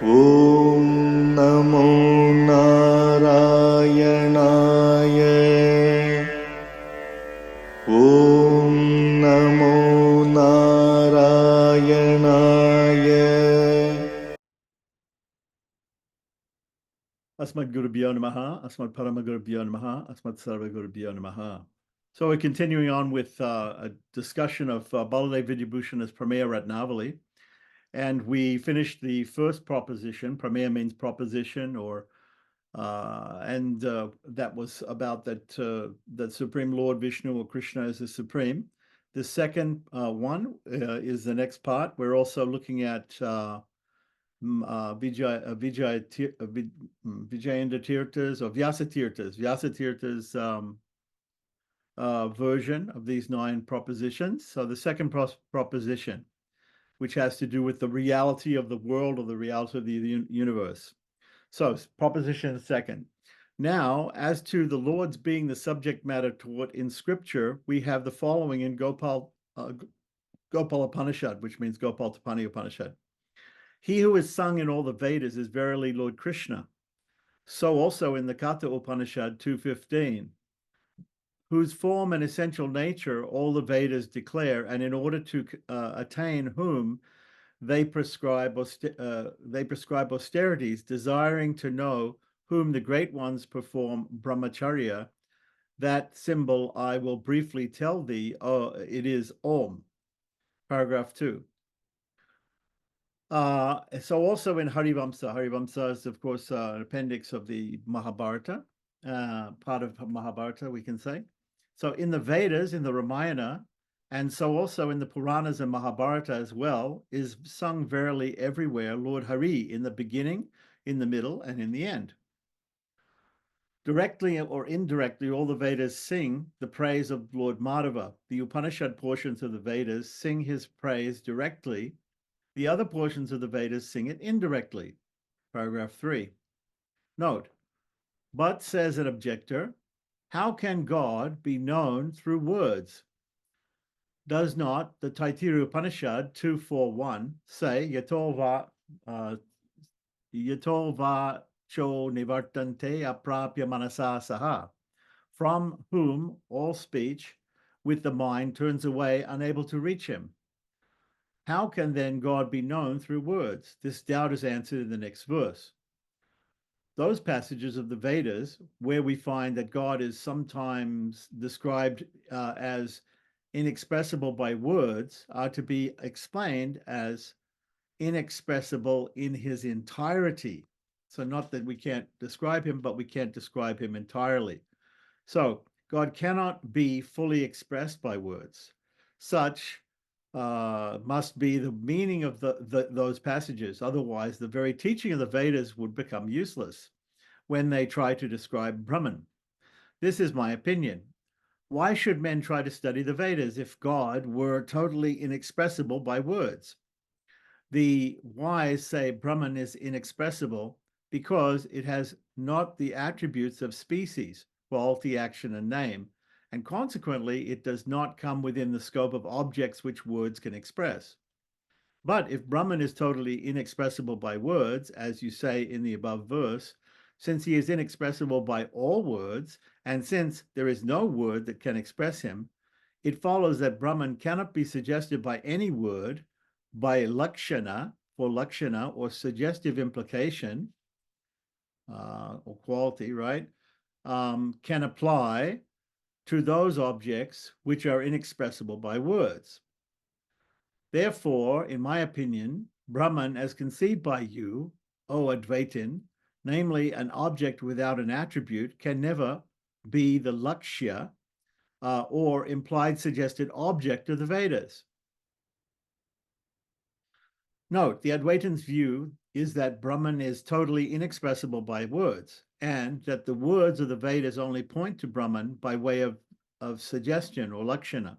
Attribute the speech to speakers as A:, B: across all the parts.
A: ॐ नमो नारायणाय ॐ नमो नारायणाय
B: Asmad Gurubhyo Namaha, Asmad Paramagurubhyo Namaha, Asmad Sarvagurubhyo Namaha. So we're continuing on with a discussion of Baladev Vidyabhushana's Prameya Ratnavali. And we finished the first proposition. Prameya means proposition, and that was about that Supreme Lord Vishnu or Krishna is the Supreme. The second one is the next part. We're also looking at Vijayendra Tirtha's or Vyasa Tirtha's version of these 9 propositions. So the second proposition, which has to do with the reality of the world or the reality of the universe. So proposition second. Now, as to the Lord's being the subject matter taught in Scripture, we have the following in Gopal Upanishad, which means Gopal Tapani Upanishad. He who is sung in all the Vedas is verily Lord Krishna. So also in the Katha Upanishad 2:15, whose form and essential nature all the Vedas declare, and in order to attain whom they prescribe austerities, desiring to know whom the great ones perform brahmacharya. That symbol I will briefly tell thee. It is Om. Paragraph 2. So also in Harivamsa is, of course, an appendix of the Mahabharata, part of Mahabharata, we can say. So in the Vedas, in the Ramayana, and so also in the Puranas and Mahabharata as well, is sung verily everywhere Lord Hari in the beginning, in the middle, and in the end. Directly or indirectly, all the Vedas sing the praise of Lord Madhava. The Upanishad portions of the Vedas sing his praise directly. The other portions of the Vedas sing it indirectly. Paragraph 3. Note, but says an objector, how can God be known through words? Does not the Taittiriya Upanishad 2:4:1 say, Yato va cho nivartante aprapya manasa saha, from whom all speech with the mind turns away, unable to reach him? How can then God be known through words? This doubt is answered in the next verse. Those passages of the Vedas where we find that God is sometimes described as inexpressible by words are to be explained as inexpressible in his entirety. So not that we can't describe him, but we can't describe him entirely. So God cannot be fully expressed by words. Such must be the meaning of those passages. Otherwise, the very teaching of the Vedas would become useless when they try to describe Brahman. This is my opinion. Why should men try to study the Vedas if God were totally inexpressible by words? The wise say Brahman is inexpressible because it has not the attributes of species, quality, action, and name, and consequently, it does not come within the scope of objects which words can express. But if Brahman is totally inexpressible by words, as you say in the above verse, since he is inexpressible by all words, and since there is no word that can express him, it follows that Brahman cannot be suggested by any word, by lakshana, for lakshana, or suggestive implication, or quality, right, can apply to those objects which are inexpressible by words. Therefore, in my opinion, Brahman, as conceived by you, O Advaitin, namely an object without an attribute, can never be the lakshya or implied suggested object of the Vedas. Note, the Advaitins' view is that Brahman is totally inexpressible by words, and that the words of the Vedas only point to Brahman by way of suggestion or lakshana.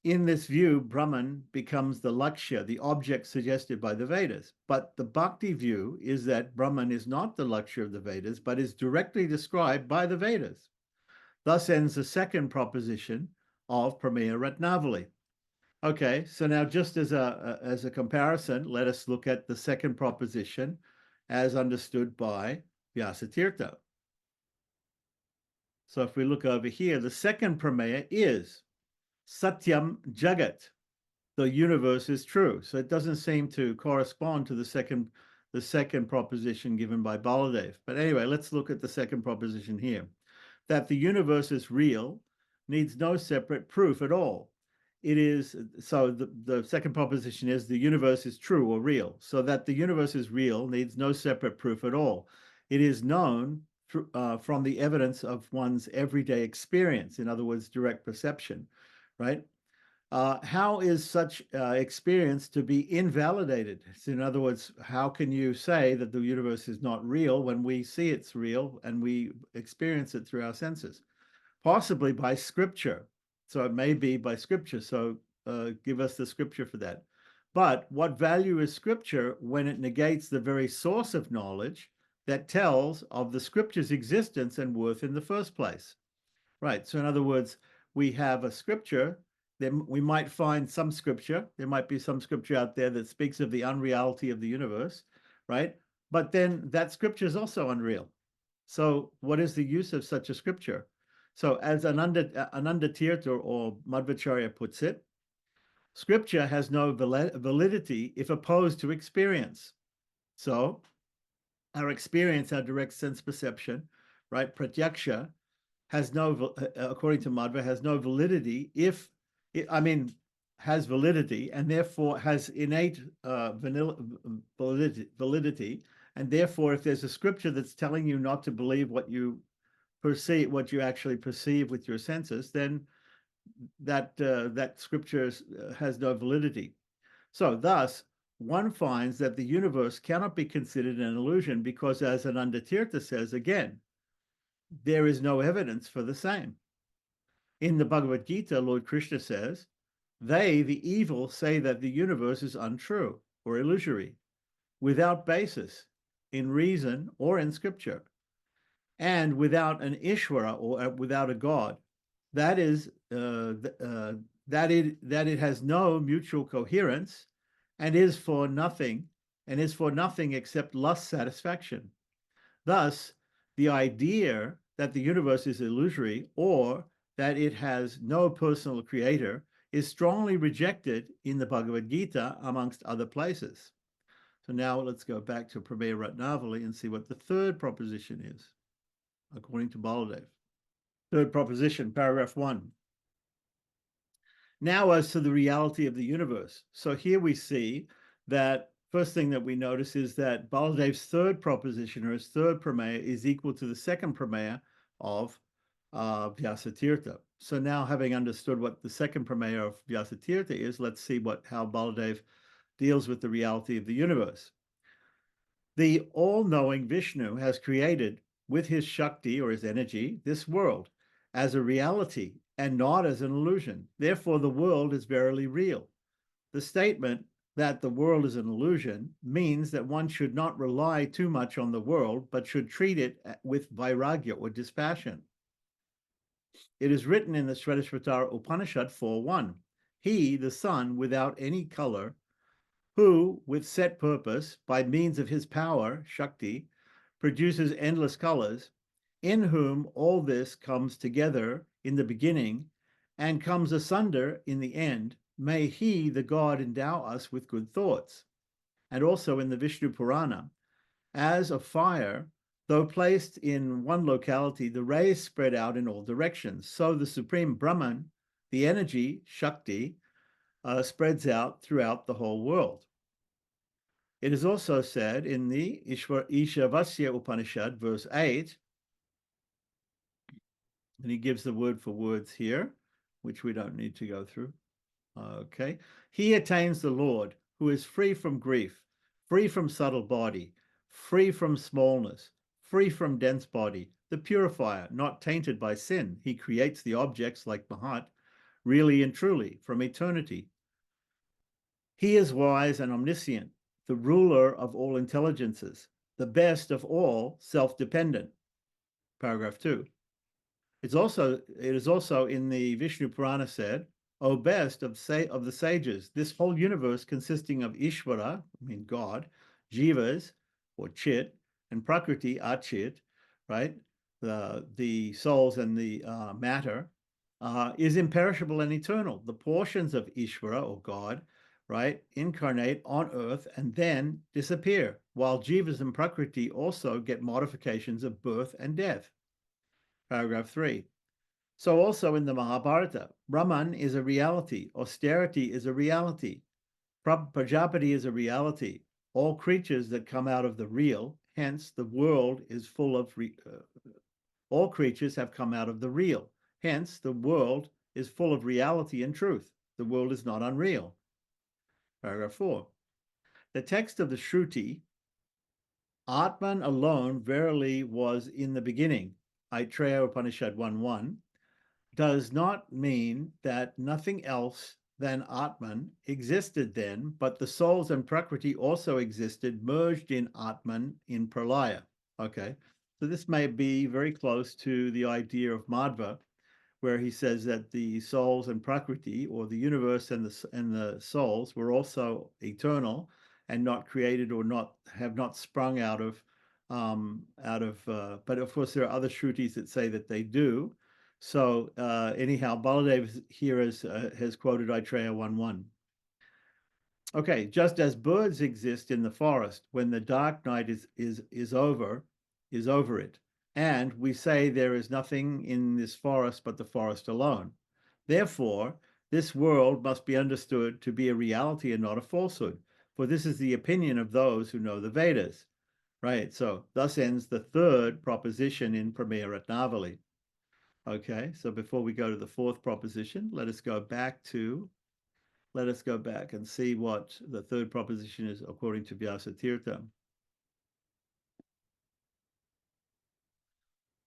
B: In this view, Brahman becomes the lakshya, the object suggested by the Vedas. But the Bhakti view is that Brahman is not the lakshya of the Vedas, but is directly described by the Vedas. Thus ends the second proposition of Prameya Ratnavali. Okay, so now just as a comparison, let us look at the second proposition as understood by Vyasatirtha. So if we look over here, the second Prameya is Satyam Jagat. The universe is true. So it doesn't seem to correspond to the second proposition given by Baladev. But anyway, let's look at the second proposition here. That the universe is real needs no separate proof at all. It is, so the second proposition is the universe is true or real. So that the universe is real needs no separate proof at all. It is known from the evidence of one's everyday experience, in other words, direct perception, right? How is such experience to be invalidated? So in other words, how can you say that the universe is not real when we see it's real and we experience it through our senses? Possibly by scripture. So it may be by scripture. So give us the scripture for that. But what value is scripture when it negates the very source of knowledge that tells of the scripture's existence and worth in the first place? Right. So in other words, we have a scripture. Then we might find some scripture. There might be some scripture out there that speaks of the unreality of the universe, right? But then that scripture is also unreal. So what is the use of such a scripture? So as Ananda Tirtha or Madhvacharya puts it, scripture has no validity if opposed to experience. So our experience, our direct sense perception, right, pratyaksha, has no, according to Madhva, has no validity if, has validity and therefore has innate validity. And therefore, if there's a scripture that's telling you not to believe what you perceive, what you actually perceive with your senses, then that scripture has no validity. So thus, one finds that the universe cannot be considered an illusion because, as Ananda Tirtha says again, there is no evidence for the same. In the Bhagavad Gita, Lord Krishna says, they, the evil, say that the universe is untrue or illusory, without basis in reason or in scripture, and without an Ishvara or without a God. That is, that it has no mutual coherence and is for nothing except lust satisfaction. Thus, the idea that the universe is illusory or that it has no personal creator is strongly rejected in the Bhagavad Gita, amongst other places. So now let's go back to Prameya Ratnavali and see what the third proposition is, according to Baladev. Third proposition, paragraph 1. Now, as to the reality of the universe. So here we see that first thing that we notice is that Baladev's third proposition, or his third Prameya, is equal to the second Prameya of Vyasatirtha. So now, having understood what the second Prameya of Vyasatirtha is, let's see how Baladev deals with the reality of the universe. The all-knowing Vishnu has created with his Shakti, or his energy, this world as a reality and not as an illusion. Therefore, the world is verily real. The statement that the world is an illusion means that one should not rely too much on the world, but should treat it with vairagya, or dispassion. It is written in the Shvetashvatara Upanishad 4.1, he, the sun, without any color, who, with set purpose, by means of his power, Shakti, produces endless colors, in whom all this comes together in the beginning and comes asunder in the end, may he, the God, endow us with good thoughts. And also in the Vishnu Purana, as a fire, though placed in one locality, the rays spread out in all directions. So the Supreme Brahman, the energy, Shakti, spreads out throughout the whole world. It is also said in the Ishavasya Upanishad, verse 8, and he gives the word for words here, which we don't need to go through. Okay. He attains the Lord, who is free from grief, free from subtle body, free from smallness, free from dense body, the purifier, not tainted by sin. He creates the objects like Mahat, really and truly, from eternity. He is wise and omniscient, the ruler of all intelligences, the best of all self-dependent. Paragraph 2. It is also in the Vishnu Purana said, O best of the sages, this whole universe consisting of Ishvara, I mean God, Jivas, or Chit, and Prakriti, Achit, right? The souls and the matter, is imperishable and eternal. The portions of Ishvara, or God, right, incarnate on earth and then disappear, while Jivas and Prakriti also get modifications of birth and death. Paragraph 3. So also in the Mahabharata, Brahman is a reality, austerity is a reality, Prajapati is a reality, all creatures that come out of the real, hence the world is full of, all creatures have come out of the real, hence the world is full of reality and truth. The world is not unreal. Paragraph 4. The text of the Shruti, Atman alone verily was in the beginning, Aitreya Upanishad 1:1, does not mean that nothing else than Atman existed then, but the souls and Prakriti also existed, merged in Atman in Pralaya. Okay, so this may be very close to the idea of Madhva, where he says that the souls and Prakriti, or the universe and the souls, were also eternal and not created or have not sprung out of. But of course, there are other Shrutis that say that they do. So anyhow, Baladev here has quoted Aitreya 1:1. Okay, just as birds exist in the forest when the dark night is over it, and we say there is nothing in this forest but the forest alone. Therefore, this world must be understood to be a reality and not a falsehood, for this is the opinion of those who know the Vedas. Right, so thus ends the third proposition in Prameya Ratnavali. Okay, so before we go to the fourth proposition, let us go back and see what the third proposition is according to Vyasatirtha.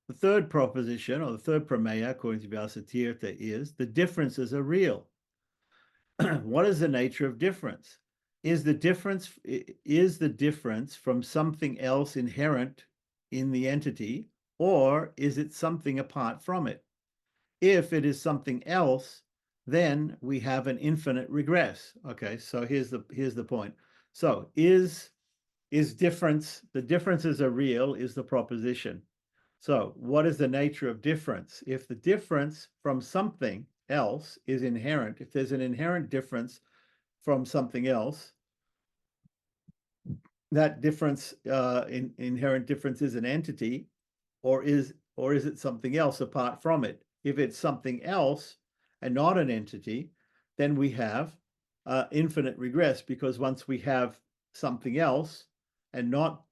B: The third proposition, or the third Prameya, according to Vyasatirtha, is the differences are real. What is the nature of difference? Is the difference from something else inherent in the entity, or is it something apart from it? If it is something else, then we have an infinite regress. Okay, so here's the point. So is difference, the differences are real, is the proposition. So what is the nature of difference? If the difference from something else is inherent, if there's an inherent difference from something else, that difference, inherent difference, is an entity, or is it something else apart from it? If it's something else and not an entity, then we have infinite regress, because once we have something else and not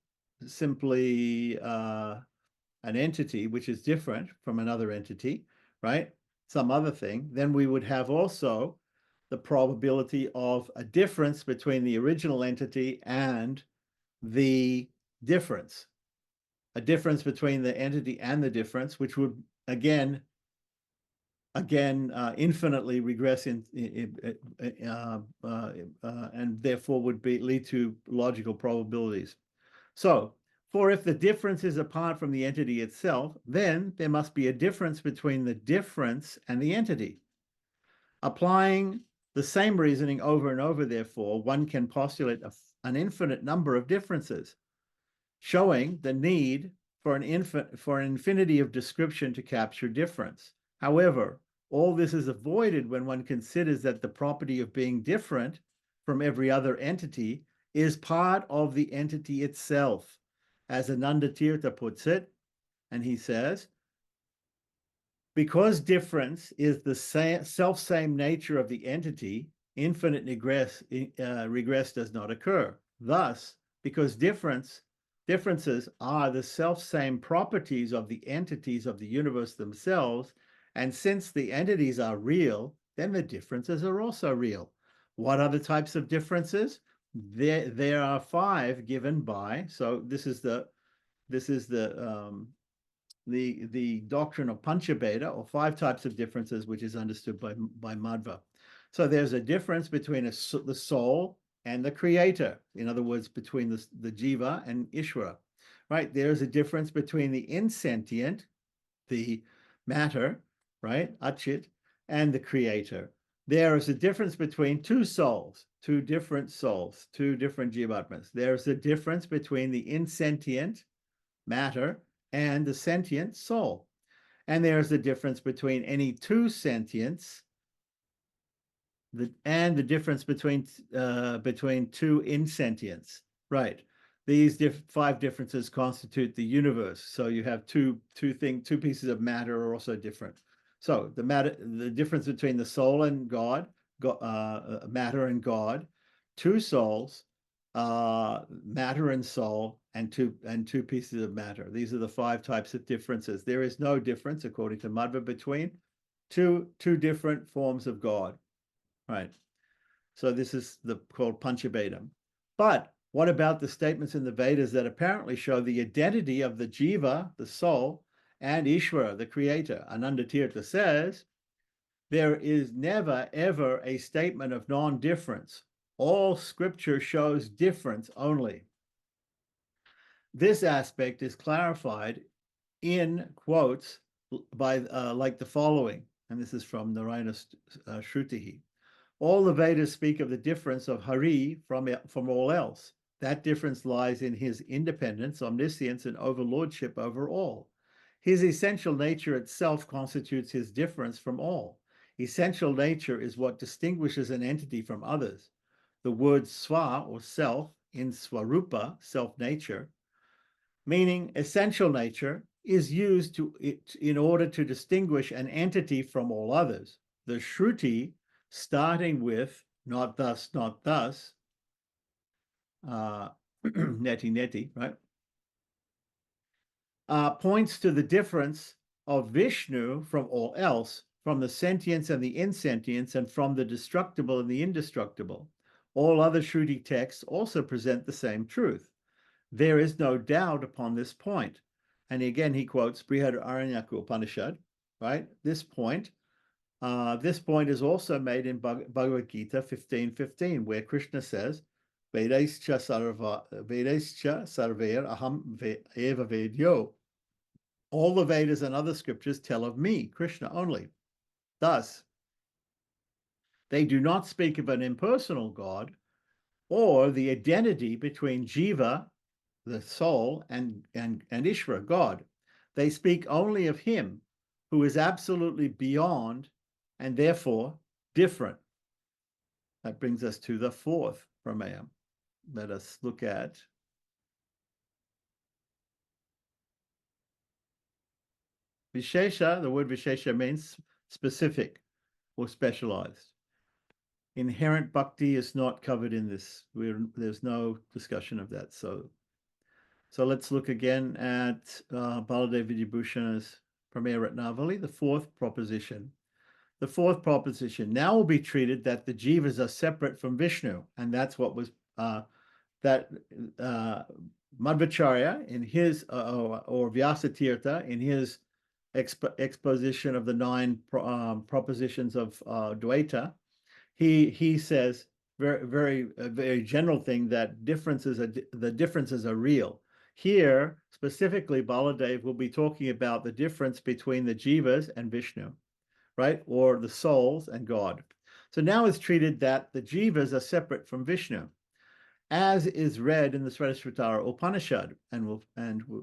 B: simply an entity which is different from another entity, right? Some other thing, then we would have also the probability of a difference between the original entity and the difference, a difference between the entity and the difference, which would again infinitely regress and therefore would lead to logical probabilities. So, for if the difference is apart from the entity itself, then there must be a difference between the difference and the entity. Applying the same reasoning over and over, therefore, one can postulate an infinite number of differences, showing the need for an infinity of description to capture difference. However, all this is avoided when one considers that the property of being different from every other entity is part of the entity itself. As Anandatirtha puts it, and he says, because difference is the self-same nature of the entity, infinite regress does not occur. Thus, because differences are the self-same properties of the entities of the universe themselves, and since the entities are real, then the differences are also real. What are the types of differences? There are 5 given by, so this is the doctrine of Panchabheda, or 5 types of differences, which is understood by Madhva. So there's a difference between the soul and the creator. In other words, between the jiva and Ishvara, right? There's a difference between the insentient, the matter, right, Achit, and the creator. there is a difference between two souls, two different souls, two different jivatmas. There's a difference between the insentient matter and the sentient soul. And there's a difference between any two sentients and the difference between two insentients. Right. These five differences constitute the universe. So you have two pieces of matter are also different. So the difference between the soul and God, matter and God, two souls, matter and soul, and two pieces of matter. These are the five types of differences. There is no difference, according to Madhva, between two different forms of God. Right. So this is called Panchabedam. But what about the statements in the Vedas that apparently show the identity of the jiva, the soul, and Ishvara, the creator? Anandatirtha says, there is never, ever a statement of non-difference. All scripture shows difference only. This aspect is clarified in quotes by like the following, and this is from Narayana Shrutihi. All the Vedas speak of the difference of Hari from all else. That difference lies in his independence, omniscience, and overlordship over all. His essential nature itself constitutes his difference from all. Essential nature is what distinguishes an entity from others. The word swa, or self, in swarupa, self-nature, meaning essential nature, is used in order to distinguish an entity from all others. The Shruti, starting with not thus, neti neti, right? Points to the difference of Vishnu from all else, from the sentience and the insentience, and from the destructible and the indestructible. All other Shruti texts also present the same truth. There is no doubt upon this point. And again, he quotes Brihadaranyaka Upanishad, right? This point is also made in Bhagavad Gita 15:15, where Krishna says, Vedaischa sarver aham eva vedyo. All the Vedas and other scriptures tell of me, Krishna only. Thus, they do not speak of an impersonal God or the identity between Jiva, the soul, and Ishvara, God. They speak only of him who is absolutely beyond and therefore different. That brings us to the fourth Prameya. Let us look at Vishesha. The word Vishesha means specific or specialized. Inherent bhakti is not covered in this. There's no discussion of that. So let's look again at Baladev Vidyabhushana's Prameya Ratnavali, the fourth proposition. The fourth proposition now will be treated that the jivas are separate from Vishnu, and that's what was Madhvacharya in his or Vyasatirtha in his exposition of the nine propositions of Dvaita. He says very general thing that the differences are real. Here specifically, Baladev will be talking about the difference between the jivas and Vishnu, right? Or the souls and God. So now it's treated that the jivas are separate from Vishnu, as is read in the Svetashvatara Upanishad. And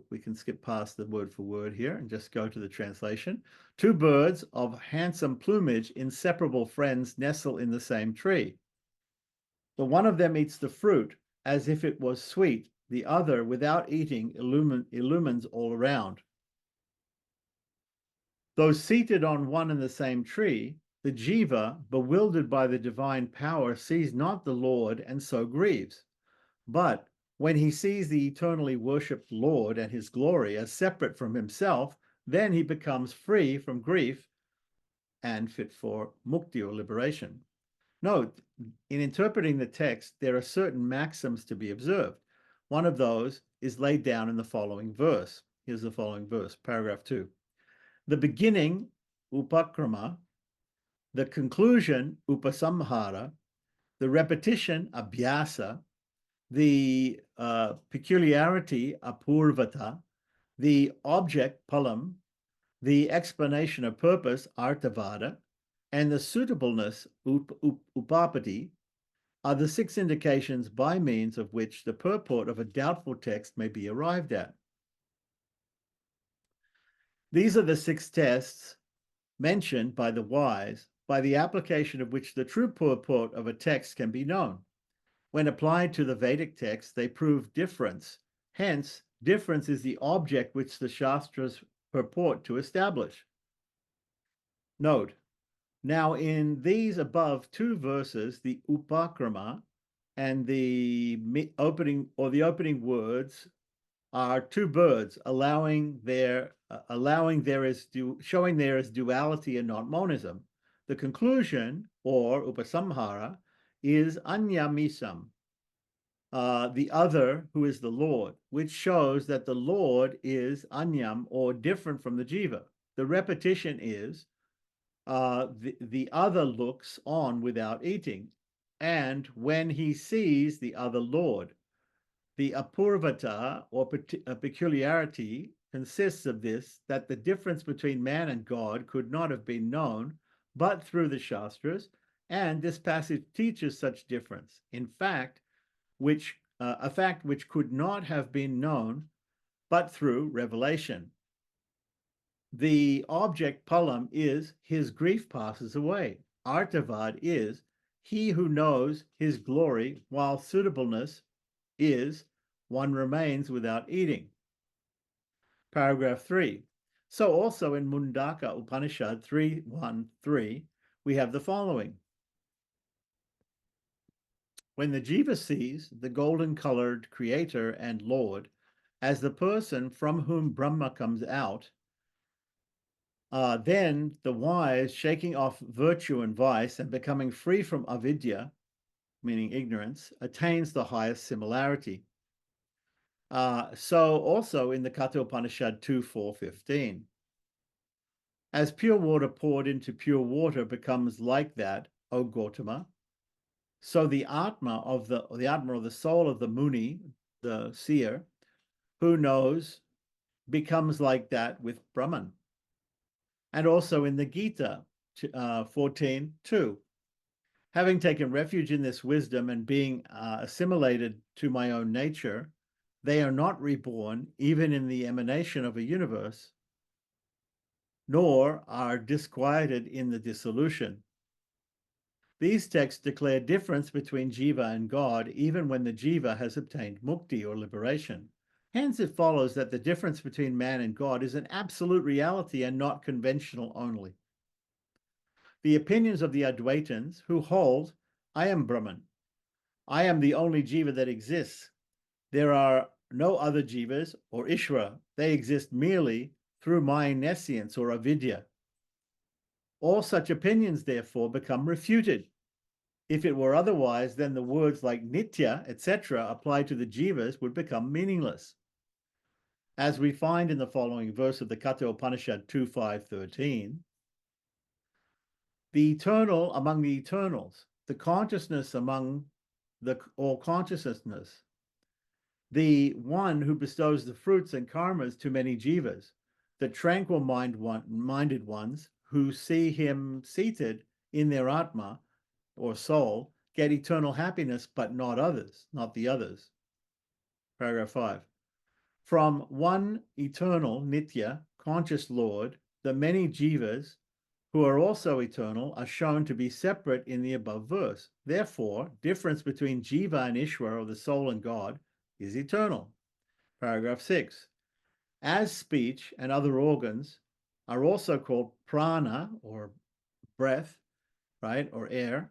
B: we can skip past the word for word here and just go to the translation. Two birds of handsome plumage, inseparable friends, nestle in the same tree. The one of them eats the fruit as if it was sweet. The other, without eating, illumines all around. Though seated on one and the same tree, the jiva, bewildered by the divine power, sees not the Lord and so grieves. But when he sees the eternally worshipped Lord and his glory as separate from himself, then he becomes free from grief and fit for mukti, or liberation. Note, in interpreting the text, there are certain maxims to be observed. One of those is laid down in the following verse. Here's the following verse, paragraph 2. The beginning, upakrama, the conclusion, upasamhara, the repetition, abhyasa, the peculiarity, apurvata, the object, palam, the explanation of purpose, artavada, and the suitableness, upapati, are the 6 indications by means of which the purport of a doubtful text may be arrived at. These are the 6 tests mentioned by the wise, by the application of which the true purport of a text can be known. When applied to the Vedic text, they prove difference. Hence, difference is the object which the Shastras purport to establish. Note, now in these above 2 verses, the upakrama and the opening words are 2 birds showing there is duality and not monism. The conclusion, or upasamhara, is anyamisam, the other who is the Lord, which shows that the Lord is anyam, or different from the jiva. The repetition is the other looks on without eating, and when he sees the other Lord. The apurvata, or peculiarity, consists of this, that the difference between man and God could not have been known but through the Shastras, and this passage teaches such difference. In fact, a fact which could not have been known but through revelation. The object palam is his grief passes away. Artavad is he who knows his glory, while suitableness is one remains without eating. Paragraph 3. So also in Mundaka Upanishad 3.1.3, we have the following. When the jiva sees the golden-colored creator and Lord as the person from whom Brahma comes out, then the wise, shaking off virtue and vice and becoming free from avidya, meaning ignorance, attains the highest similarity. So also in the Katha Upanishad 2.4.15. As pure water poured into pure water becomes like that, O Gautama, so the Atma of the soul of the Muni, the seer, who knows, becomes like that with Brahman. And also in the Gita 14.2. Having taken refuge in this wisdom and being assimilated to my own nature, they are not reborn even in the emanation of a universe, nor are disquieted in the dissolution. These texts declare difference between jiva and God, even when the jiva has obtained mukti, or liberation. Hence it follows that the difference between man and God is an absolute reality and not conventional only. The opinions of the Advaitins, who hold, I am Brahman, I am the only jiva that exists, there are no other jivas or Ishvara, they exist merely through my nescience or avidya. All such opinions, therefore, become refuted. If it were otherwise, then the words like nitya, etc., applied to the jivas would become meaningless. As we find in the following verse of the Katha Upanishad 2.5.13, the eternal among the eternals, the consciousness among all consciousness, the one who bestows the fruits and karmas to many jivas, the tranquil minded ones who see him seated in their atma, or soul, get eternal happiness, but not the others. Paragraph 5. From one eternal, nitya, conscious Lord, the many jivas who are also eternal are shown to be separate in the above verse. Therefore, difference between jiva and Ishvara, or the soul and God, is eternal. Paragraph 6. As speech and other organs are also called prana, or breath, right, or air,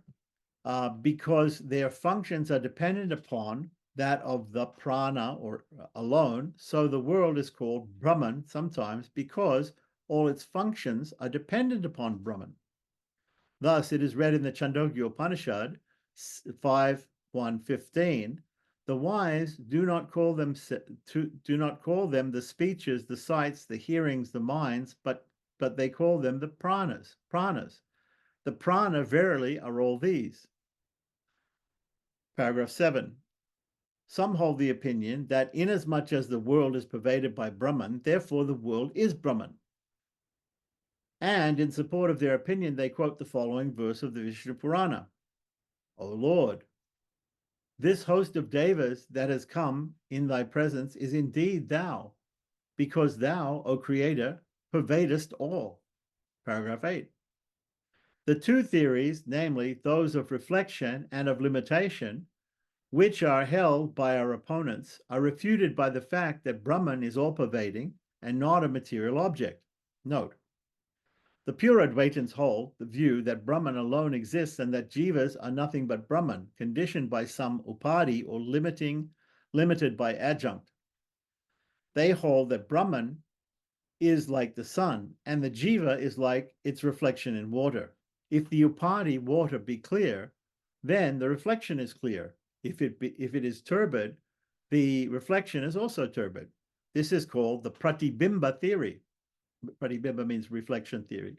B: because their functions are dependent upon that of the prana, or alone, so the world is called Brahman sometimes because all its functions are dependent upon Brahman. Thus, it is read in the Chandogya Upanishad 5.1.15, the wise do not call them the speeches, the sights, the hearings, the minds, but they call them the pranas. The prana verily are all these. Paragraph 7. Some hold the opinion that inasmuch as the world is pervaded by Brahman, therefore the world is Brahman. And in support of their opinion, they quote the following verse of the Vishnu Purana. O Lord, this host of devas that has come in thy presence is indeed thou, because thou, O Creator, pervadest all. Paragraph 8. The two theories, namely those of reflection and of limitation, which are held by our opponents, are refuted by the fact that Brahman is all-pervading and not a material object. Note, the pure Advaitins hold the view that Brahman alone exists and that jivas are nothing but Brahman, conditioned by some upadi or limited by adjunct. They hold that Brahman is like the sun and the jiva is like its reflection in water. If the upadi water be clear, then the reflection is clear. If it is turbid, the reflection is also turbid. This is called the pratibimba theory. Pratibimba means reflection theory.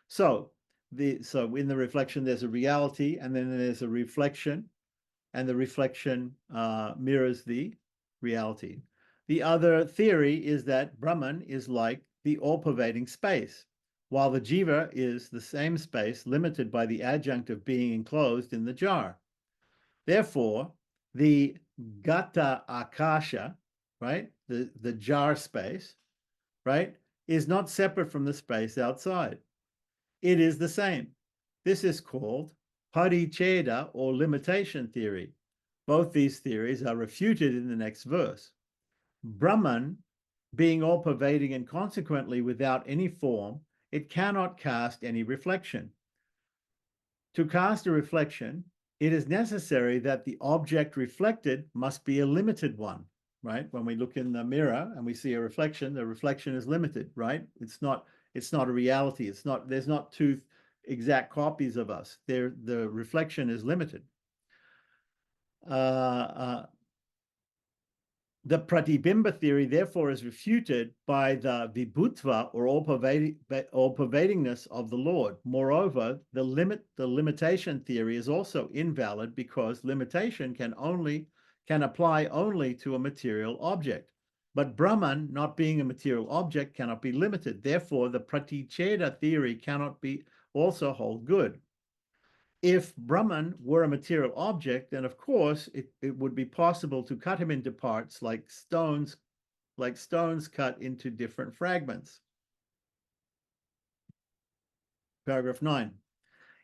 B: So in the reflection, there's a reality, and then there's a reflection, and the reflection mirrors the reality. The other theory is that Brahman is like the all-pervading space, while the jiva is the same space limited by the adjunct of being enclosed in the jar. Therefore, the gata akasha, right, the jar space, right, is not separate from the space outside. It is the same. This is called paricheda or limitation theory. Both these theories are refuted in the next verse. Brahman, being all-pervading and consequently without any form, it cannot cast any reflection. To cast a reflection, it is necessary that the object reflected must be a limited one, right? When we look in the mirror and we see a reflection, the reflection is limited, right? It's not a reality. There's not two exact copies of us. The reflection is limited. The pratibimba theory, therefore, is refuted by the vibhutva, or all-pervadingness of the Lord. Moreover, the limitation theory is also invalid because limitation can apply only to a material object. But Brahman, not being a material object, cannot be limited. Therefore, the pratitcheda theory cannot be also hold good. If Brahman were a material object, then of course it would be possible to cut him into parts like stones cut into different fragments. Paragraph 9.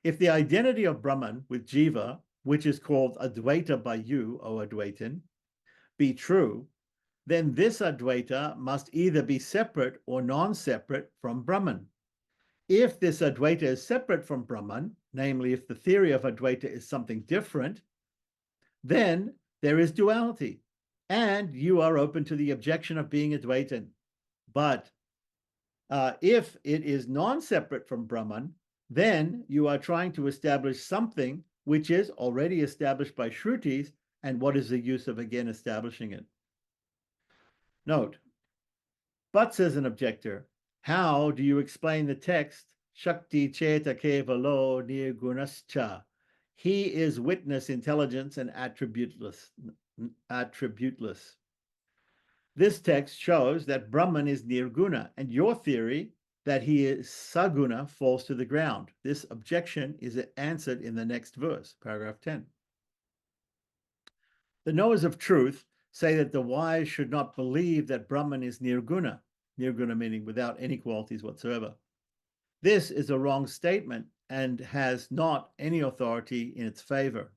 B: If the identity of Brahman with Jiva, which is called Advaita by you, O Advaitin, be true, then this Advaita must either be separate or non-separate from Brahman. If this Advaita is separate from Brahman, namely if the theory of Advaita is something different, then there is duality, and you are open to the objection of being Advaitin. But if it is non-separate from Brahman, then you are trying to establish something which is already established by Shrutis, and what is the use of again establishing it? Note, but says an objector, how do you explain the text, Shakti Cheta Kevalo Nirgunascha? He is witness, intelligence, and attributeless. This text shows that Brahman is Nirguna, and your theory that he is Saguna falls to the ground. This objection is answered in the next verse, paragraph 10. The knowers of truth say that the wise should not believe that Brahman is Nirguna. Nirguna meaning without any qualities whatsoever. This is a wrong statement and has not any authority in its favor.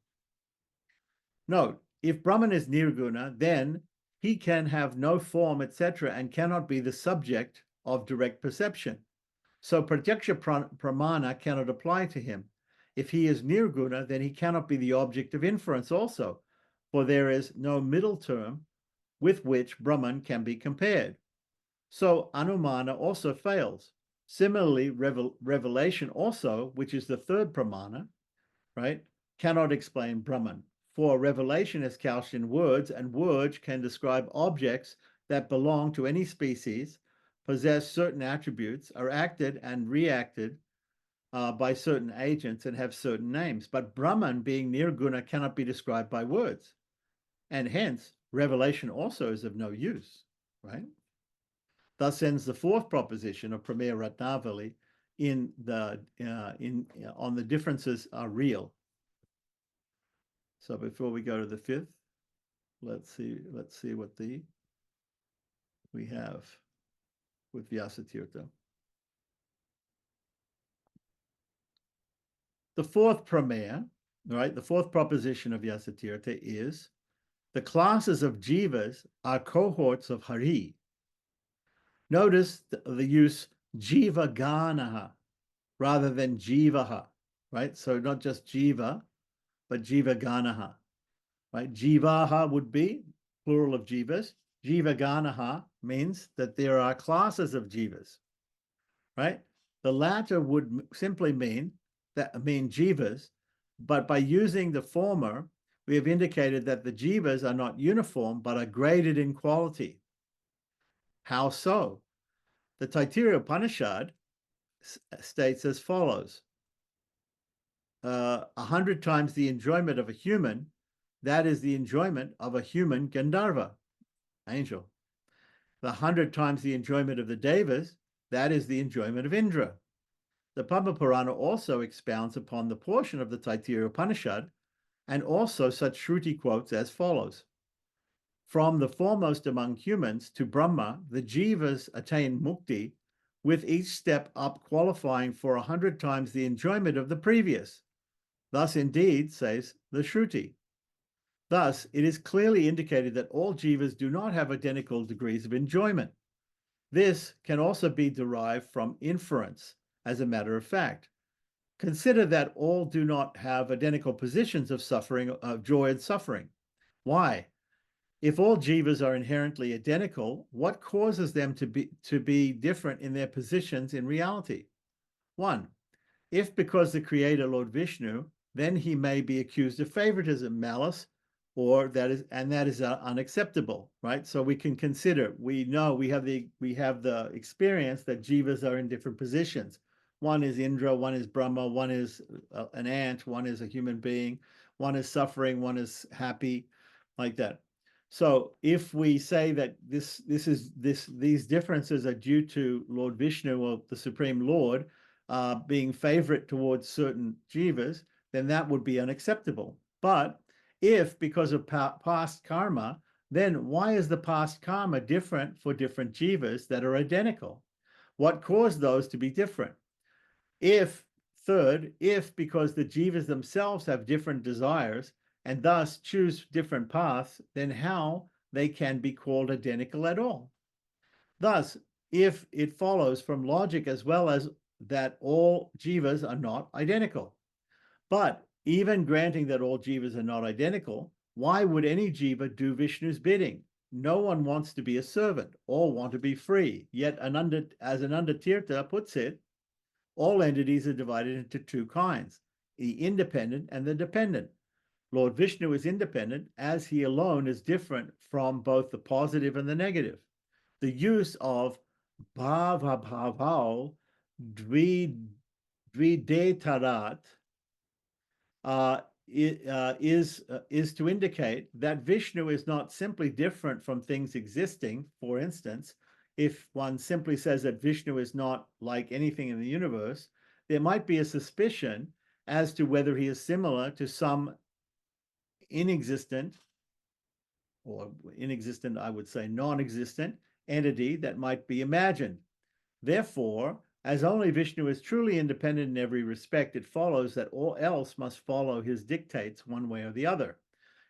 B: Note, if Brahman is Nirguna, then he can have no form, etc., and cannot be the subject of direct perception. So pratyaksha pramana cannot apply to him. If he is Nirguna, then he cannot be the object of inference also, for there is no middle term with which Brahman can be compared. So Anumana also fails. Similarly, revelation also, which is the third pramana, right, cannot explain Brahman. For revelation is couched in words, and words can describe objects that belong to any species, possess certain attributes, are acted and reacted by certain agents, and have certain names. But Brahman, being Nirguna, cannot be described by words. And hence, revelation also is of no use, right? Thus ends the fourth proposition of Prameya Ratnavali. on the differences are real. So before we go to the fifth, let's see what we have with Vyasatirtha. The fourth Prameya, right? The fourth proposition of Vyasatirtha is the classes of jivas are cohorts of Hari. Notice the use jiva ganaha rather than jivaha, right? So not just jiva, but jiva ganaha, right? Jivaha would be plural of jivas. Jiva ganaha means that there are classes of jivas, right? The latter would simply mean jivas, but by using the former, we have indicated that the jivas are not uniform, but are graded in quality. How so? The Taittiriya Upanishad states as follows: 100 times the enjoyment of a human, that is the enjoyment of a human Gandharva, angel. The 100 times the enjoyment of the Devas, that is the enjoyment of Indra. The Padma Purana also expounds upon the portion of the Taittiriya Upanishad, and also such Shruti quotes as follows: from the foremost among humans to Brahma, the jivas attain mukti, with each step up qualifying for 100 times the enjoyment of the previous. Thus, indeed, says the Shruti. Thus, it is clearly indicated that all jivas do not have identical degrees of enjoyment. This can also be derived from inference, as a matter of fact. Consider that all do not have identical positions of suffering, of joy and suffering. Why? If all jivas are inherently identical, what causes them to be different in their positions in reality? 1. If because the creator, Lord Vishnu, then he may be accused of favoritism, malice, or that is unacceptable, right? So we can consider, we know we have the experience that jivas are in different positions. One is Indra, one is Brahma, one is an ant, one is a human being, one is suffering, one is happy, like that. So if we say that these differences are due to Lord Vishnu, or the Supreme Lord, being favorite towards certain jivas, then that would be unacceptable. But if because of past karma, then why is the past karma different for different jivas that are identical? What caused those to be different? If because the jivas themselves have different desires and thus choose different paths, then how they can be called identical at all? Thus, if it follows from logic as well as that all jivas are not identical. But even granting that all jivas are not identical, why would any jiva do Vishnu's bidding? No one wants to be a servant. All want to be free. Yet, as Ananda Tirtha puts it, all entities are divided into two kinds, the independent and the dependent. Lord Vishnu is independent, as he alone is different from both the positive and the negative. The use of bhava bhavao dvidetarat is to indicate that Vishnu is not simply different from things existing. For instance, if one simply says that Vishnu is not like anything in the universe, there might be a suspicion as to whether he is similar to some inexistent, I would say non-existent entity that might be imagined. Therefore, as only Vishnu is truly independent in every respect, it follows that all else must follow his dictates one way or the other.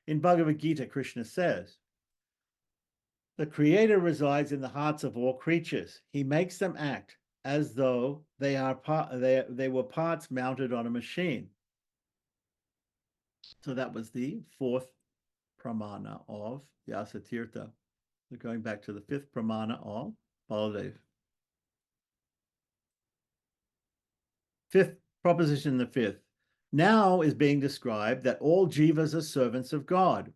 B: In Bhagavad Gita, Krishna says, the Creator resides in the hearts of all creatures. He makes them act as though they were parts mounted on a machine. So that was the fourth pramana of Vyasatirtha. We're going back to the fifth pramana of Baladev. Fifth proposition, the fifth. Now is being described that all jivas are servants of God.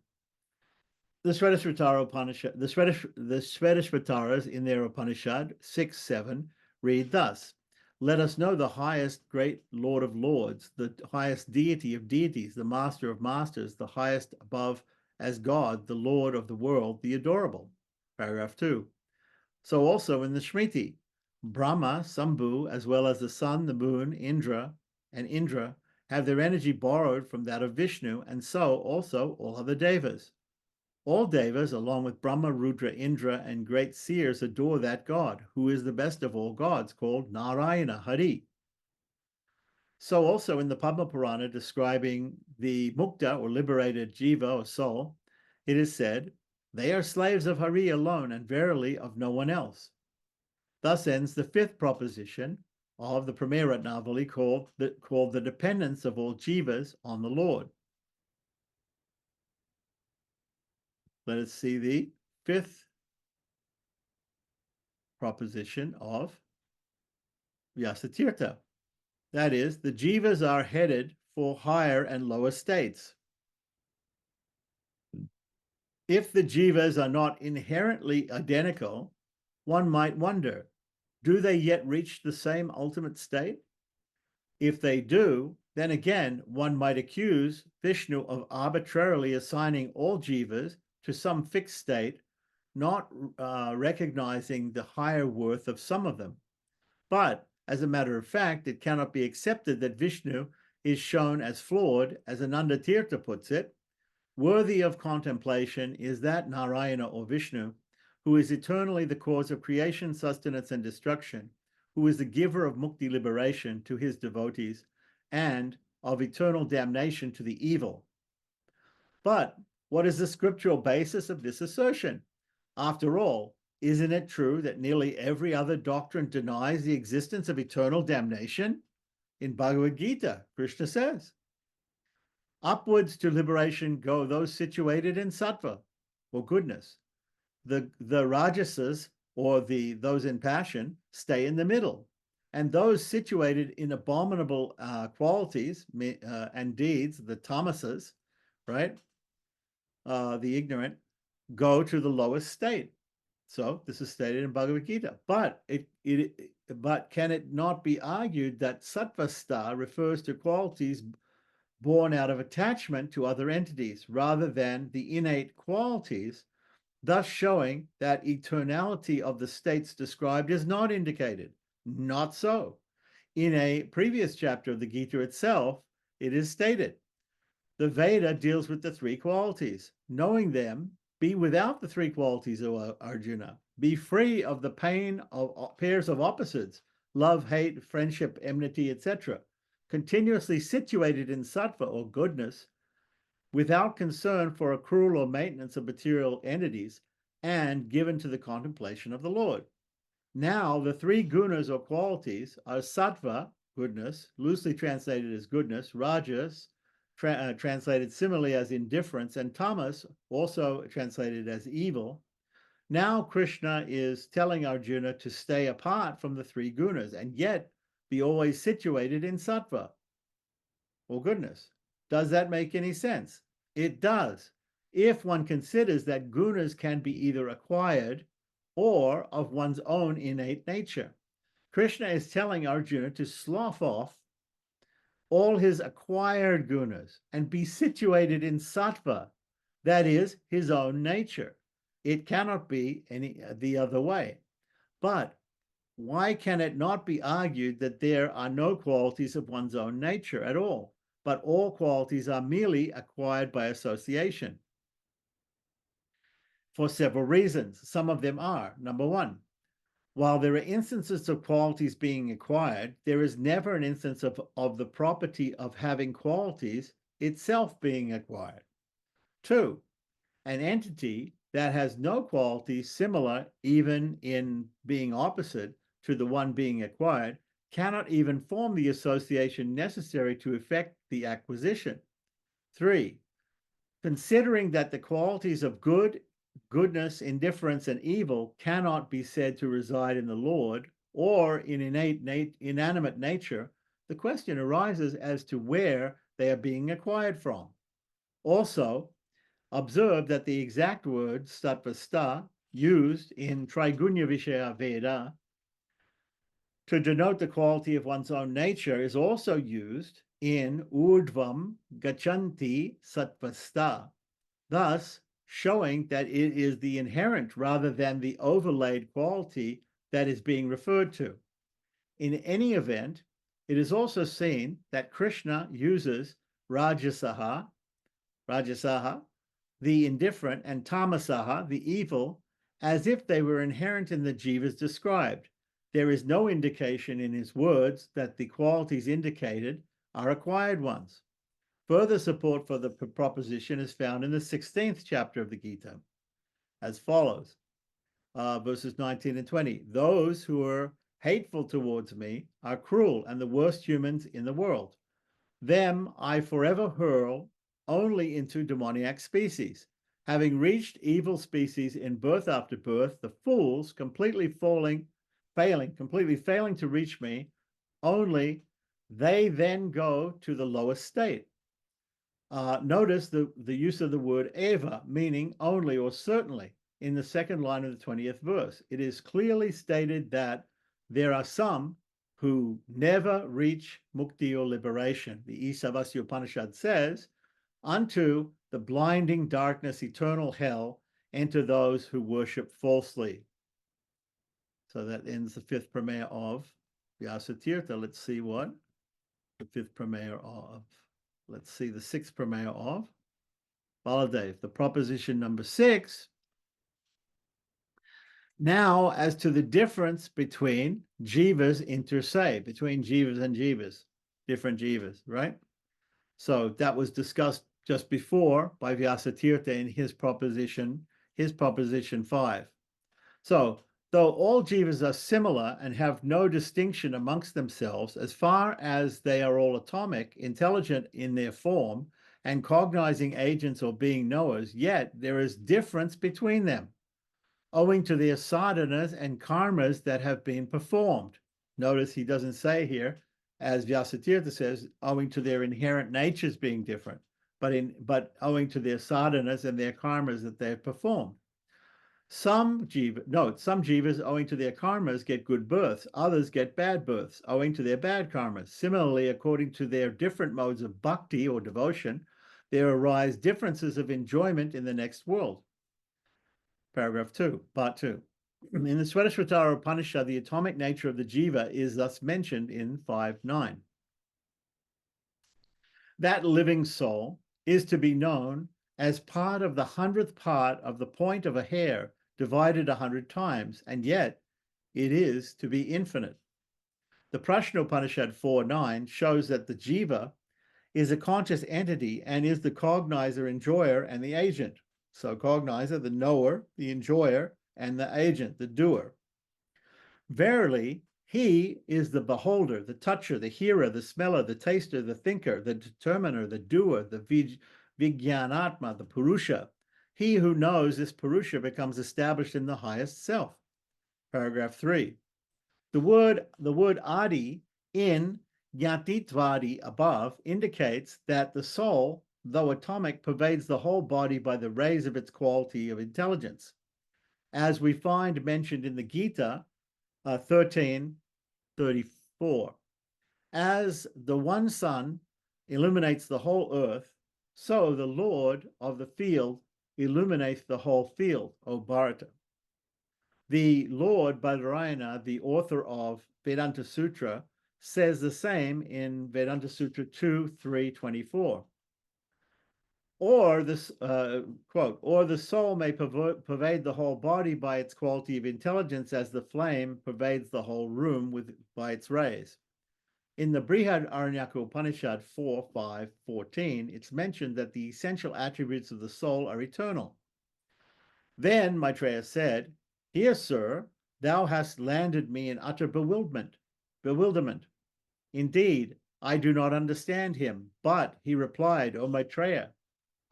B: The Svetashvatara Upanishad, the Svetashvataras in their Upanishad 6-7 read thus: let us know the highest great Lord of Lords, the highest deity of deities, the master of masters, the highest above as God, the Lord of the world, the adorable. Paragraph 2. So also in the Shmriti, Brahma, Sambhu, as well as the sun, the moon, Indra, have their energy borrowed from that of Vishnu, and so also all other devas. All devas, along with Brahma, Rudra, Indra, and great seers, adore that god, who is the best of all gods, called Narayana, Hari. So also in the Padma Purana describing the mukta, or liberated jiva, or soul, it is said, they are slaves of Hari alone, and verily of no one else. Thus ends the fifth proposition of the Prameya Ratnavali, called the dependence of all jivas on the Lord. Let us see the fifth proposition of Vyasatirtha. That is, the jivas are headed for higher and lower states. If the jivas are not inherently identical, one might wonder, do they yet reach the same ultimate state? If they do, then again, one might accuse Vishnu of arbitrarily assigning all jivas to some fixed state, not recognizing the higher worth of some of them. But as a matter of fact, it cannot be accepted that Vishnu is shown as flawed, as Ananda Tirtha puts it. Worthy of contemplation is that Narayana, or Vishnu, who is eternally the cause of creation, sustenance, and destruction, who is the giver of mukti, liberation, to his devotees, and of eternal damnation to the evil. But what is the scriptural basis of this assertion? After all, isn't it true that nearly every other doctrine denies the existence of eternal damnation? In Bhagavad Gita, Krishna says, upwards to liberation go those situated in sattva, or goodness. The rajasas, or those in passion, stay in the middle. And those situated in abominable qualities and deeds, the tamasas, right, the ignorant, go to the lowest state. So this is stated in Bhagavad Gita. But but can it not be argued that sattvasta refers to qualities born out of attachment to other entities rather than the innate qualities, thus showing that eternality of the states described is not indicated? Not so. In a previous chapter of the Gita itself, it is stated, the Veda deals with the three qualities. Knowing them, be without the three qualities, O Arjuna. Be free of the pain of pairs of opposites, love, hate, friendship, enmity, etc. Continuously situated in sattva, or goodness, without concern for accrual or maintenance of material entities, and given to the contemplation of the Lord. Now, the three gunas, or qualities, are sattva, goodness, loosely translated as goodness, rajas, translated similarly as indifference, and tamas, also translated as evil. Now Krishna is telling Arjuna to stay apart from the three gunas and yet be always situated in sattva, or goodness. Does that make any sense? It does, if one considers that gunas can be either acquired or of one's own innate nature. Krishna is telling Arjuna to slough off all his acquired gunas and be situated in sattva, that is, his own nature. It cannot be the other way. But why can it not be argued that there are no qualities of one's own nature at all, but all qualities are merely acquired by association? For several reasons. Some of them are, number one, while there are instances of qualities being acquired, there is never an instance of the property of having qualities itself being acquired. Two, an entity that has no qualities similar, even in being opposite to the one being acquired, cannot even form the association necessary to effect the acquisition. Three, considering that the qualities of goodness, indifference, and evil cannot be said to reside in the Lord or in inanimate nature, the question arises as to where they are being acquired from. Also, observe that the exact word sattvasta, used in Trigunya Vishaya Veda to denote the quality of one's own nature, is also used in urdvam gachanti sattvasta, thus showing that it is the inherent rather than the overlaid quality that is being referred to. In any event, it is also seen that Krishna uses Rajasaha, the indifferent, and Tamasaha, the evil, as if they were inherent in the jivas described. There is no indication in his words that the qualities indicated are acquired ones. Further support for the proposition is found in the 16th chapter of the Gita, as follows, verses 19 and 20. Those who are hateful towards me are cruel and the worst humans in the world. Them I forever hurl only into demoniac species. Having reached evil species in birth after birth, the fools completely failing to reach me, only they then go to the lowest state. Notice the use of the word eva, meaning only or certainly, in the second line of the 20th verse. It is clearly stated that there are some who never reach mukti or liberation. The Isavasya Upanishad says, unto the blinding darkness, eternal hell, enter those who worship falsely. So that ends the fifth Prameya of Vyasatirtha. Let's see what the fifth Prameya of. Let's see the sixth Prameya of Baladev. The proposition number 6. Now, as to the difference between jivas inter se, between jivas and jivas, different jivas, right? So that was discussed just before by Vyasatirtha in his proposition 5. So, though all jivas are similar and have no distinction amongst themselves, as far as they are all atomic, intelligent in their form, and cognizing agents or being knowers, yet there is difference between them, owing to their sadhanas and karmas that have been performed. Notice he doesn't say here, as Vyasatirtha says, owing to their inherent natures being different, but owing to their sadhanas and their karmas that they have performed. Some jivas, owing to their karmas, get good births. Others get bad births, owing to their bad karmas. Similarly, according to their different modes of bhakti or devotion, there arise differences of enjoyment in the next world. Paragraph 2, part 2. In the Svetashvatara Upanishad, the atomic nature of the jiva is thus mentioned in 5.9. That living soul is to be known as part of the 100th part of the point of a hair divided 100 times, and yet it is to be infinite. The Prashna Upanishad 4.9 shows that the jiva is a conscious entity and is the cognizer, enjoyer, and the agent. So cognizer, the knower, the enjoyer, and the agent, the doer. Verily, he is the beholder, the toucher, the hearer, the smeller, the taster, the thinker, the determiner, the doer, the Vijnanatma, the Purusha. He who knows this Purusha becomes established in the highest self. Paragraph 3. The word Adi in Jnatitvadi above indicates that the soul, though atomic, pervades the whole body by the rays of its quality of intelligence. As we find mentioned in the Gita 13:34. As the one sun illuminates the whole earth, so the Lord of the field illuminates the whole field, O Bharata. The Lord Badarayana, the author of Vedanta Sutra, says the same in Vedanta Sutra 2.3.24. Or this quote, or the soul may pervade the whole body by its quality of intelligence, as the flame pervades the whole room by its rays. In the Brihad Aranyaka Upanishad 4.5.14, it's mentioned that the essential attributes of the soul are eternal. Then Maitreya said, "Here, sir, thou hast landed me in utter bewilderment. Indeed, I do not understand him." But he replied, "O Maitreya,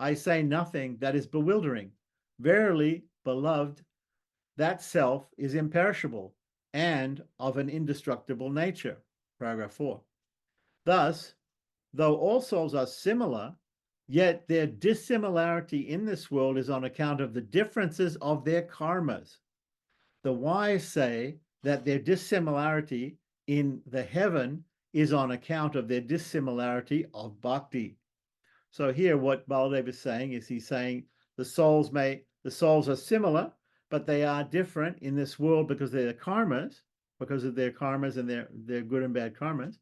B: I say nothing that is bewildering. Verily, beloved, that self is imperishable and of an indestructible nature." Paragraph 4. Thus, though all souls are similar, yet their dissimilarity in this world is on account of the differences of their karmas. The wise say that their dissimilarity in the heaven is on account of their dissimilarity of bhakti. So here what Baladev is saying is he's saying the souls are similar, but they are different in this world because of their karmas, and their good and bad karmas.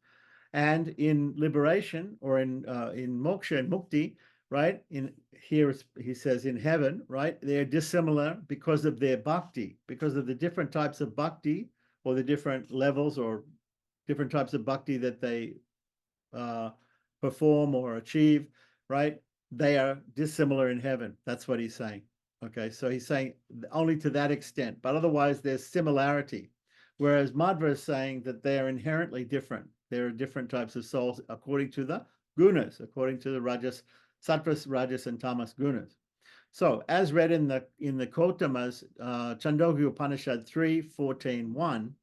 B: And in liberation, or in moksha and mukti, right? In here he says in heaven, right? They're dissimilar because of their bhakti, because of the different types of bhakti, or the different levels or different types of bhakti that they perform or achieve, right? They are dissimilar in heaven. That's what he's saying. Okay, so he's saying only to that extent, but otherwise there's similarity. Whereas Madhva is saying that they're inherently different. There are different types of souls according to the gunas, according to the rajas, sattvas, rajas, and tamas gunas. So, as read in the Kotamas, Chandogya Upanishad 3:14:1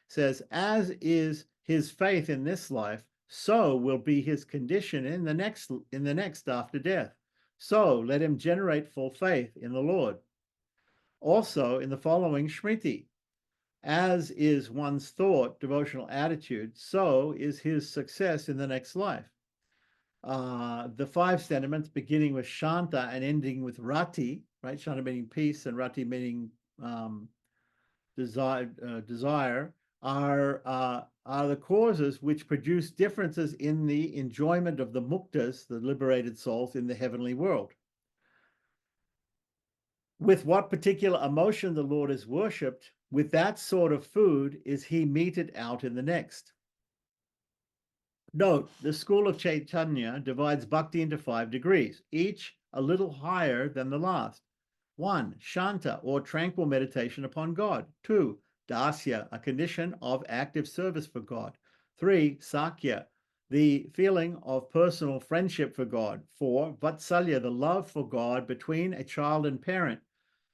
B: says, "As is his faith in this life, so will be his condition in the next after death. So let him generate full faith in the Lord." Also, in the following Shmriti, "As is one's thought, devotional attitude, so is his success in the next life." The 5 sentiments, beginning with Shanta and ending with Rati, right? Shanta meaning peace and Rati meaning desire, are the causes which produce differences in the enjoyment of the muktas, the liberated souls, in the heavenly world. With what particular emotion the Lord is worshipped, with that sort of food is he meted out in the next. Note, the school of Chaitanya divides bhakti into 5 degrees, each a little higher than the last. 1. Shanta, or tranquil meditation upon God. 2. Dasya, a condition of active service for God. 3. Sakya, the feeling of personal friendship for God. 4. Vatsalya, the love for God between a child and parent.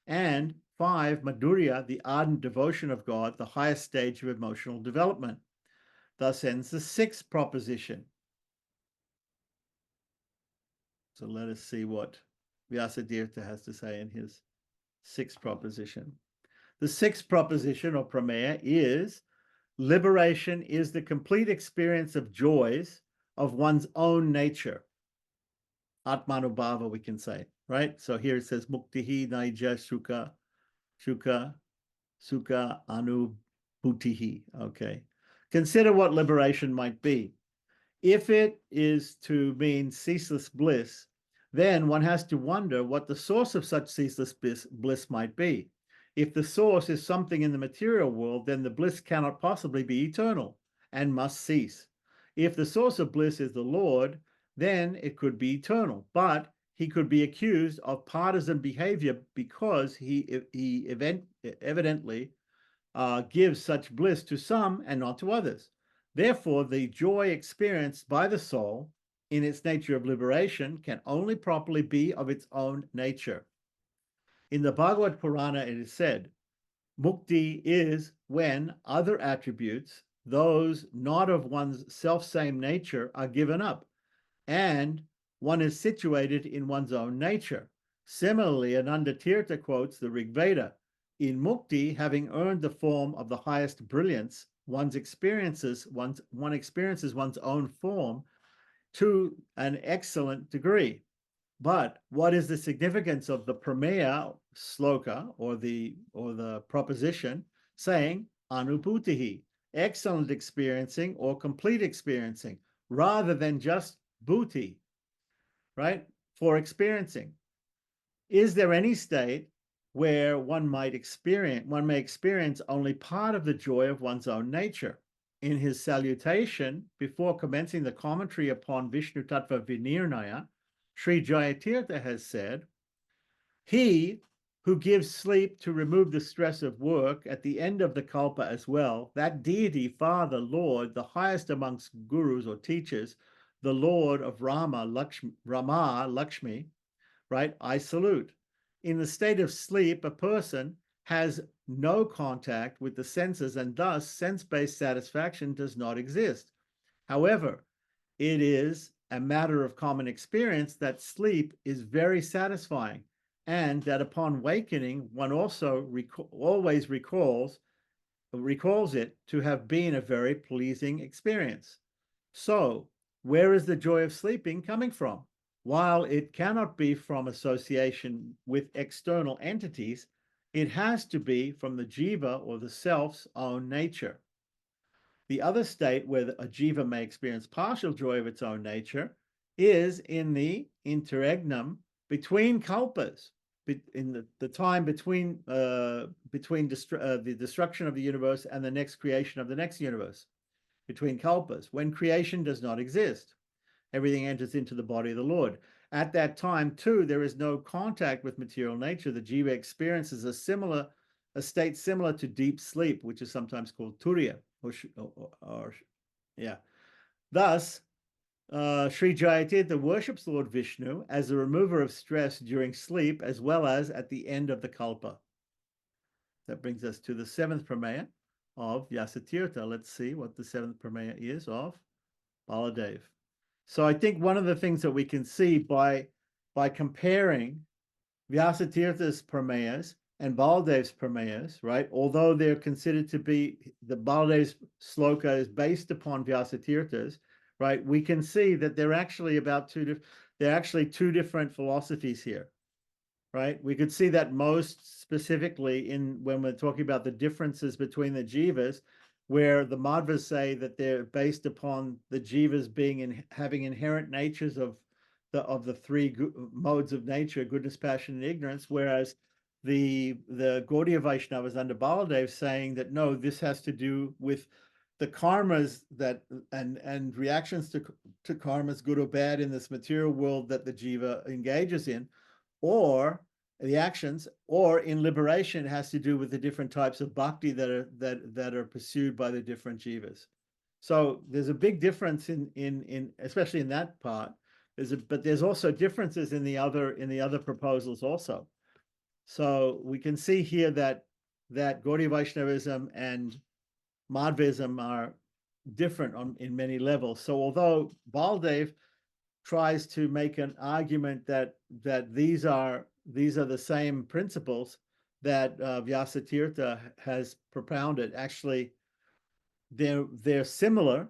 B: And 5. Madhurya, the ardent devotion of God, the highest stage of emotional development. Thus ends the 6th proposition. So let us see what Vyasadeva has to say in his 6th proposition. The 6th proposition, or Prameya, is liberation is the complete experience of joys of one's own nature. Atmanubhava, we can say, right? So here it says muktihi naija sukha anubhutihi. Okay. Consider what liberation might be. If it is to mean ceaseless bliss, then one has to wonder what the source of such ceaseless bliss might be. If the source is something in the material world, then the bliss cannot possibly be eternal and must cease. If the source of bliss is the Lord, then it could be eternal, but he could be accused of partisan behavior because he evidently gives such bliss to some and not to others. Therefore, the joy experienced by the soul in its nature of liberation can only properly be of its own nature. In the Bhagavad Purana, it is said, mukti is when other attributes, those not of one's self-same nature, are given up, and one is situated in one's own nature. Similarly, Ananda Tirtha quotes the Rig Veda, in mukti, having earned the form of the highest brilliance, one experiences one's own form to an excellent degree. But what is the significance of the Prameya sloka, or the proposition, saying anubhutihi, excellent experiencing or complete experiencing, rather than just bhuti, right? For experiencing. Is there any state where one may experience only part of the joy of one's own nature? In his salutation, before commencing the commentary upon Vishnu Tattva Vinirnaya, Sri Jayatirtha has said, he who gives sleep to remove the stress of work at the end of the kalpa as well, that deity, Father, Lord, the highest amongst gurus or teachers, the Lord of Rama, Lakshmi, right? I salute. In the state of sleep, a person has no contact with the senses, and thus sense-based satisfaction does not exist. However, it is a matter of common experience that sleep is very satisfying, and that upon wakening, one also always recalls it to have been a very pleasing experience. So, where is the joy of sleeping coming from? While it cannot be from association with external entities, it has to be from the jiva or the self's own nature. The other state where a jiva may experience partial joy of its own nature is in the interregnum between kalpas, in the time between the destruction of the universe and the next creation of the next universe, between kalpas, when creation does not exist. Everything enters into the body of the Lord. At that time, too, there is no contact with material nature. The jiva experiences a state similar to deep sleep, which is sometimes called turiya, or yeah. Thus, Sri Jayatirtha worships Lord Vishnu as the remover of stress during sleep, as well as at the end of the kalpa. That brings us to the 7th Prameya of Vyasatirtha. Let's see what the 7th Prameya is of Baladev. So I think one of the things that we can see by comparing Vyasatirtha's Prameyas and Baladev's Prameyas, right? Although they're considered to be, the Baladev's sloka is based upon Vyasatirtha's, right? We can see that they're actually two different philosophies here, right? We could see that most specifically when we're talking about the differences between the jivas, where the madhvas say that they're based upon the jivas having inherent natures of the three modes of nature: goodness, passion, and ignorance, whereas the Gaudiya Vaishnavas under Baladev saying that no, this has to do with the karmas that and reactions to karmas, good or bad, in this material world that the jiva engages in, or the actions, or in liberation, it has to do with the different types of bhakti that are pursued by the different jivas. So there's a big difference in especially in that part. But there's also differences in the other proposals also. So we can see here that Gaudiya Vaishnavism and Madhvism are different in many levels. So although Baldev tries to make an argument that these are the same principles that Vyasatirtha has propounded, actually they're similar,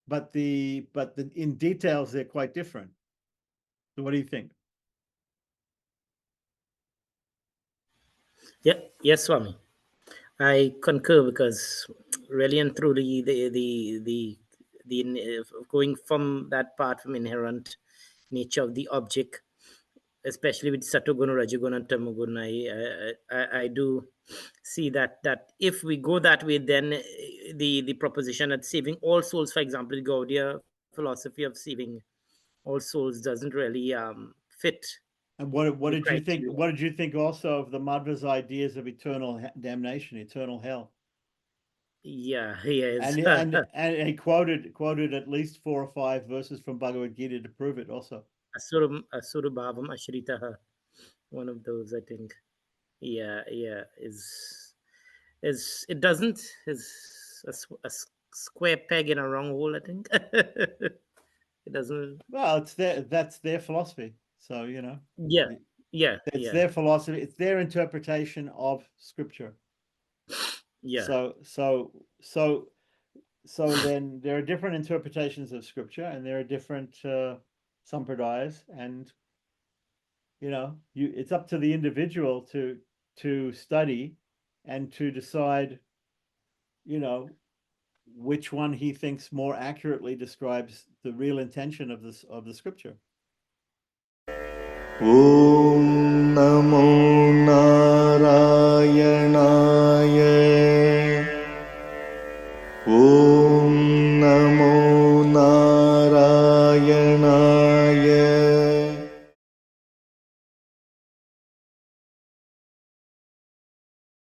B: but in details they're quite different. So what do you think?
C: Yeah, yes, Swami. I concur, because really and truly the going from that part, from inherent nature of the object, especially with Satoguna, Rajoguna, and Tamoguna, I do see that if we go that way, then the proposition that saving all souls, for example, the Gaudiya philosophy of saving all souls, doesn't really fit.
B: And what
C: the
B: did you think?
C: criteria.
B: What did you think also of the Madhva's ideas of eternal damnation, eternal hell?
C: Yeah, he is.
B: And he quoted at least 4 or 5 verses from Bhagavad Gita to prove it also.
C: Asurabhavam Ashritaha. One of those, I think. Yeah, is it doesn't is a square peg in a round hole, I think. It doesn't.
B: Well, that's their philosophy. So,
C: Yeah, yeah,
B: it's
C: yeah,
B: their philosophy. It's their interpretation of scripture.
C: yeah.
B: So then there are different interpretations of scripture, and there are different sampradayas, and it's up to the individual to study and to decide, which one he thinks more accurately describes the real intention of the scripture.
A: Om Namo Narayanaaya